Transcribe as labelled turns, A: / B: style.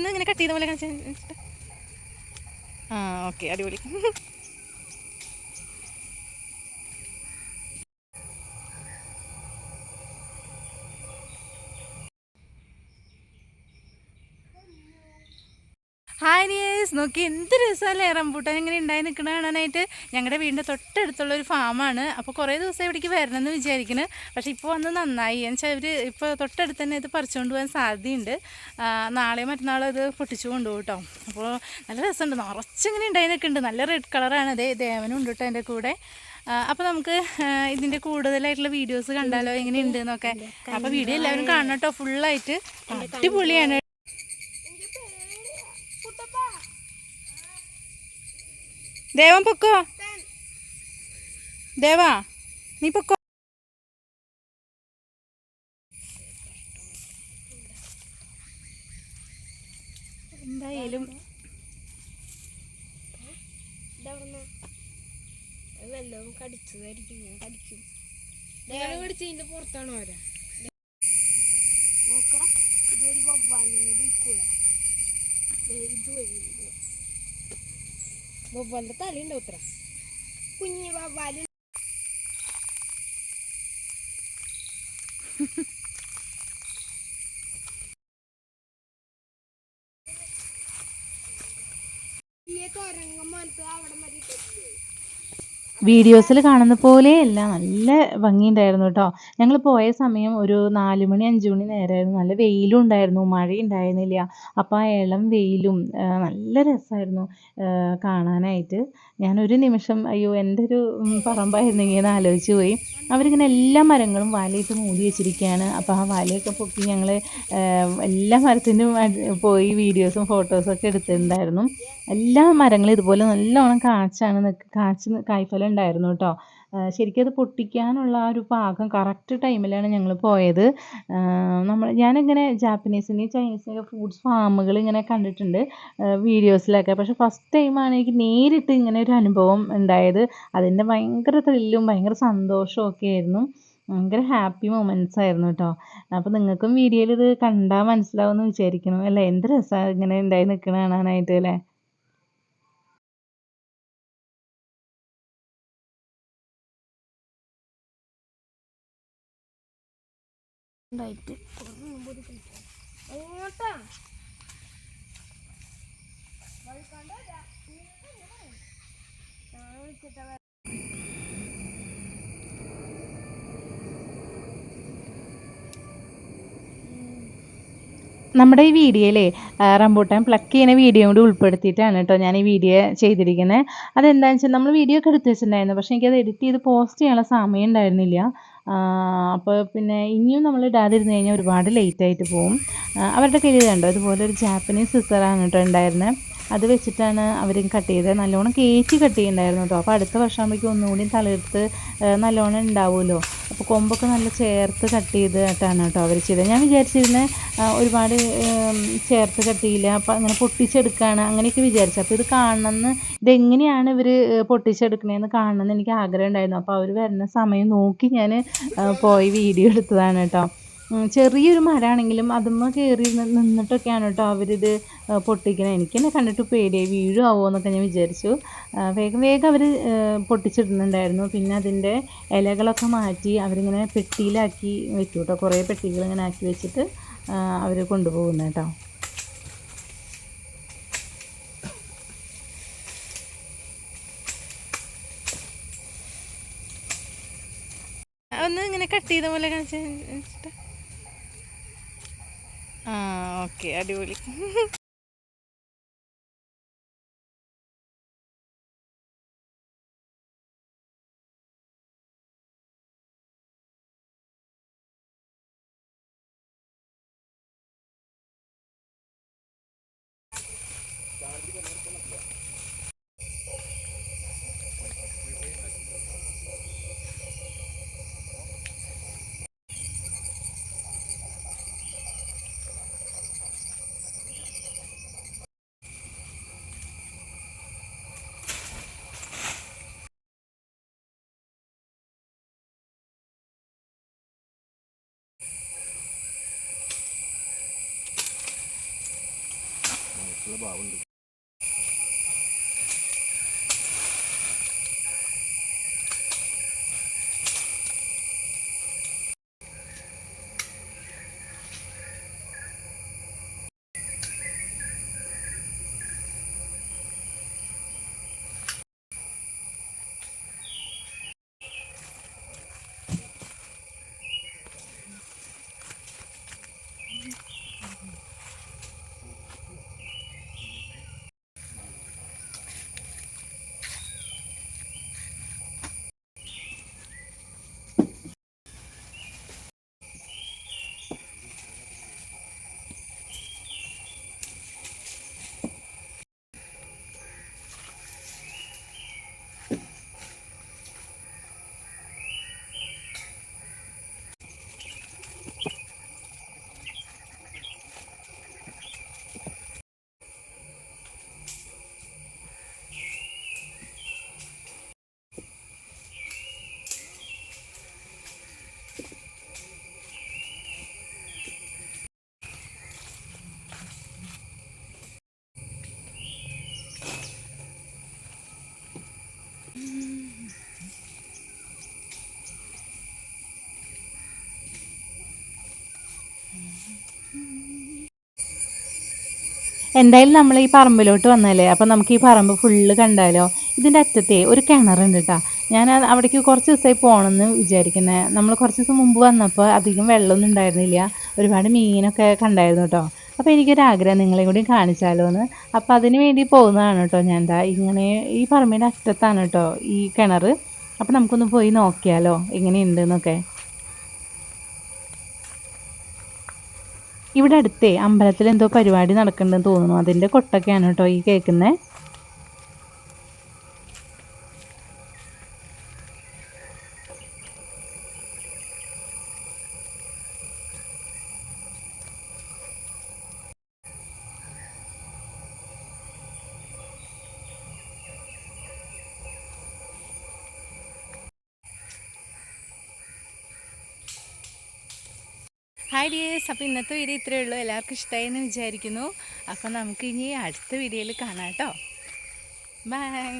A: ഒന്ന് ഇങ്ങനെ കട്ട് ചെയ്ത പോലെ കാണിച്ചിട്ട്. ആ ഓക്കെ, അടിപൊളി. ഹായ് ഡിയേഴ്സ്, നോക്കി എന്ത് രസമല്ലേ റംബൂട്ടാൻ ഇങ്ങനെ ഉണ്ടായി നിൽക്കണ കാണാനായിട്ട്. ഞങ്ങളുടെ വീടിൻ്റെ തൊട്ടടുത്തുള്ളൊരു ഫാമാണ്. അപ്പോൾ കുറേ ദിവസം ഇവിടേക്ക് വരണമെന്ന് വിചാരിക്കുന്നു. പക്ഷേ ഇപ്പോൾ വന്ന് നന്നായി. എന്ന് വെച്ചാൽ ഇവർ ഇപ്പോൾ തൊട്ടടുത്ത് തന്നെ ഇത് പറിച്ചുകൊണ്ട് പോകാൻ സാധ്യതയുണ്ട്. നാളെ മറ്റന്നാളും ഇത് പൊട്ടിച്ചു കൊണ്ടുപോകും കേട്ടോ. അപ്പോൾ നല്ല രസമുണ്ട്, നിറച്ചിങ്ങനെ ഉണ്ടായി നിൽക്കുന്നുണ്ട്. നല്ല റെഡ് കളറാണ്. അതേ ദേവനും ഉണ്ട് കേട്ടോ എൻ്റെ കൂടെ. അപ്പോൾ നമുക്ക് ഇതിൻ്റെ കൂടുതലായിട്ടുള്ള വീഡിയോസ് കണ്ടാലോ എങ്ങനെയുണ്ട് എന്നൊക്കെ. അപ്പോൾ വീഡിയോ എല്ലാവരും കാണണം കേട്ടോ, ഫുള്ളായിട്ട്. അടിപൊളിയാണ്. ദേവൻ പൊക്കോ, ദേവാ നീ പൊക്കോ. എന്തായാലും
B: വല്ലതും കടിച്ചതായിരിക്കും. ഞാൻ കടിക്കും. കടിച്ചതിന്റെ പുറത്താണോ വരാ നോക്കറ. ഇതൊരു വവ്വാലിന് പോയിക്കൂടാ. ഇത് വഴി വവ്വാലിന്റെ തലയുണ്ടോ ഇത്ര കുഞ്ഞ് വവ്വാല്.
A: വീഡിയോസിൽ കാണുന്ന പോലെയല്ല, നല്ല ഭംഗിയുണ്ടായിരുന്നു കേട്ടോ. ഞങ്ങൾ പോയ സമയം ഒരു 4 മണി 5 മണി നേരമായിരുന്നു. നല്ല വെയിലും ഉണ്ടായിരുന്നു, മഴയുണ്ടായിരുന്നില്ല. അപ്പോൾ ആ ഇളം വെയിലും നല്ല രസമായിരുന്നു കാണാനായിട്ട്. ഞാനൊരു നിമിഷം അയ്യോ എൻ്റെ ഒരു പറമ്പായിരുന്നെങ്കിൽ എന്ന് ആലോചിച്ച് പോയി. അവരിങ്ങനെ എല്ലാ മരങ്ങളും വലയിട്ട് മൂടി വെച്ചിരിക്കുകയാണ്. അപ്പോൾ ആ വലയൊക്കെ പൊക്കി ഞങ്ങൾ എല്ലാ മരത്തിനും പോയി വീഡിയോസും ഫോട്ടോസും ഒക്കെ എടുത്തിട്ടുണ്ടായിരുന്നു. എല്ലാ മരങ്ങളും ഇതുപോലെ നല്ലോണം കായ്ഫലം ഉണ്ടായിരുന്നു കേട്ടോ. ശരിക്കും അത് പൊട്ടിക്കാനുള്ള ആ ഒരു പാകം കറക്റ്റ് ടൈമിലാണ് ഞങ്ങൾ പോയത്. ഞാനിങ്ങനെ ജാപ്പനീസിൻ്റെയും ചൈനീസിൻ്റെയും ഫ്രൂട്ട്സ് ഫാമുകൾ ഇങ്ങനെ കണ്ടിട്ടുണ്ട് വീഡിയോസിലൊക്കെ. പക്ഷേ ഫസ്റ്റ് ടൈമാണ് എനിക്ക് നേരിട്ട് ഇങ്ങനെ ഒരു അനുഭവം ഉണ്ടായത്. അതിൻ്റെ ഭയങ്കര ത്രില്ലും ഭയങ്കര സന്തോഷവും ഒക്കെ ആയിരുന്നു. ഭയങ്കര ഹാപ്പി മൊമെൻറ്റ്സ് ആയിരുന്നു കേട്ടോ. അപ്പോൾ നിങ്ങൾക്കും വീഡിയോയിൽ ഇത് കണ്ടാൽ മനസ്സിലാവുമെന്ന് വിചാരിക്കണം അല്ലേ. എന്ത് രസമാണ് ഇങ്ങനെ ഉണ്ടായി നിൽക്കണ കാണാനായിട്ട് അല്ലേ. നമ്മുടെ ഈ വീഡിയോയിലേ റംബൂട്ടാൻ പ്ലക്ക് ചെയ്യുന്ന വീഡിയോ കൂടി ഉൾപ്പെടുത്തിയിട്ടാണ് കേട്ടോ ഞാൻ ഈ വീഡിയോ ചെയ്തിരിക്കുന്നത്. അതെന്താണെന്ന് വെച്ചാൽ നമ്മൾ വീഡിയോ ഒക്കെ എടുത്ത് വെച്ചിട്ടുണ്ടായിരുന്നു, പക്ഷേ എനിക്കത് എഡിറ്റ് ചെയ്ത് പോസ്റ്റ് ചെയ്യാനുള്ള സമയം ഉണ്ടായിരുന്നില്ല. അപ്പോൾ പിന്നെ ഇനിയും നമ്മൾ ഇടാതിരുന്ന് കഴിഞ്ഞാൽ ഒരുപാട് ലേറ്റായിട്ട് പോകും. അവരുടെ കയ്യിൽ കണ്ടോ ഇതുപോലെ ഒരു ജാപ്പനീസ് സിസറാണ് കേട്ടോ ഉണ്ടായിരുന്നത്. അത് വെച്ചിട്ടാണ് അവർ കട്ട് ചെയ്തത്. നല്ലോണം കയറ്റി കട്ട് ചെയ്യുന്നുണ്ടായിരുന്നു കേട്ടോ. അപ്പോൾ അടുത്ത വർഷമാകുമ്പോഴേക്കും ഒന്നുകൂടി തളിർത്ത് നല്ലോണം ഉണ്ടാവുമല്ലോ. അപ്പോൾ കൊമ്പൊക്കെ നല്ല ചേർത്ത് കട്ട് ചെയ്തിട്ടാണ് കേട്ടോ അവർ ചെയ്തത്. ഞാൻ വിചാരിച്ചിരുന്നത് ഒരുപാട് ചേർത്ത് കട്ട് ചെയ്യില്ല, അപ്പോൾ അങ്ങനെ പൊട്ടിച്ചെടുക്കുകയാണ് അങ്ങനെയൊക്കെ വിചാരിച്ചു. അപ്പോൾ ഇത് കാണണമെന്ന്, ഇതെങ്ങനെയാണ് ഇവർ പൊട്ടിച്ചെടുക്കണതെന്ന് കാണണമെന്ന് എനിക്ക് ആഗ്രഹം ഉണ്ടായിരുന്നു. അപ്പോൾ അവർ വരുന്ന സമയം നോക്കി ഞാൻ പോയി വീഡിയോ എടുത്തതാണ് കേട്ടോ. ചെറിയൊരു മരമാണെങ്കിലും അതുമ്മ കയറി നിന്നിട്ടൊക്കെയാണ് കേട്ടോ അവരിത് പൊട്ടിക്കണത്. എനിക്ക് തന്നെ കണ്ടിട്ട് പേടിയായി, വീഴുമാവോ എന്നൊക്കെ ഞാൻ വിചാരിച്ചു. വേഗം വേഗം അവർ പൊട്ടിച്ചിടുന്നുണ്ടായിരുന്നു. പിന്നെ അതിൻ്റെ ഇലകളൊക്കെ മാറ്റി അവരിങ്ങനെ പെട്ടിയിലാക്കി വെച്ചു കേട്ടോ. കുറേ പെട്ടികൾ ഇങ്ങനെ ആക്കി വെച്ചിട്ട് അവർ കൊണ്ടുപോകുന്നു കേട്ടോ. ഒന്ന് ഇങ്ങനെ കട്ട് ചെയ്ത പോലെ കാണിച്ചിട്ട്. ആ ഓക്കെ, അടിപൊളി. എന്തായാലും നമ്മൾ ഈ പറമ്പിലോട്ട് വന്നല്ലേ, അപ്പോൾ നമുക്ക് ഈ പറമ്പ് ഫുള്ള് കണ്ടാലോ. ഇതിൻ്റെ അറ്റത്തെ ഒരു കിണറുണ്ട് കേട്ടോ. ഞാൻ അവിടേക്ക് കുറച്ച് ദിവസമായി പോകണമെന്ന് വിചാരിക്കുന്നത്. നമ്മൾ കുറച്ച് ദിവസം മുമ്പ് വന്നപ്പോൾ അധികം വെള്ളമൊന്നും ഉണ്ടായിരുന്നില്ല, ഒരുപാട് മീനൊക്കെ കണ്ടായിരുന്നു കേട്ടോ. അപ്പോൾ എനിക്കൊരാഗ്രഹം നിങ്ങളെ കൂടി കാണിച്ചാലോ എന്ന്. അപ്പോൾ അതിന് വേണ്ടി പോകുന്നതാണ് കേട്ടോ. ഞാൻ എന്താ ഇങ്ങനെ ഈ പറമ്പിൻ്റെ അറ്റത്താണ് കേട്ടോ ഈ കിണർ. അപ്പോൾ നമുക്കൊന്ന് പോയി നോക്കിയാലോ എങ്ങനെയുണ്ടെന്നൊക്കെ. ഇവിടെ അടുത്തേ അമ്പലത്തിൽ എന്തോ പരിപാടി നടക്കുന്നുണ്ടെന്ന് തോന്നുന്നു. അതിൻ്റെ കൊട്ടൊക്കെയാണ് കേട്ടോ ഈ കേൾക്കുന്നത്. ഹായ് ഡിയേഴ്സ്, അപ്പോൾ ഇന്നത്തെ വീഡിയോ ഇത്രയേ ഉള്ളൂ. എല്ലാവർക്കും ഇഷ്ടമായി എന്ന് വിചാരിക്കുന്നു. അപ്പോൾ നമുക്ക് ഇനി അടുത്ത വീഡിയോയിൽ കാണാം കേട്ടോ. ബൈ.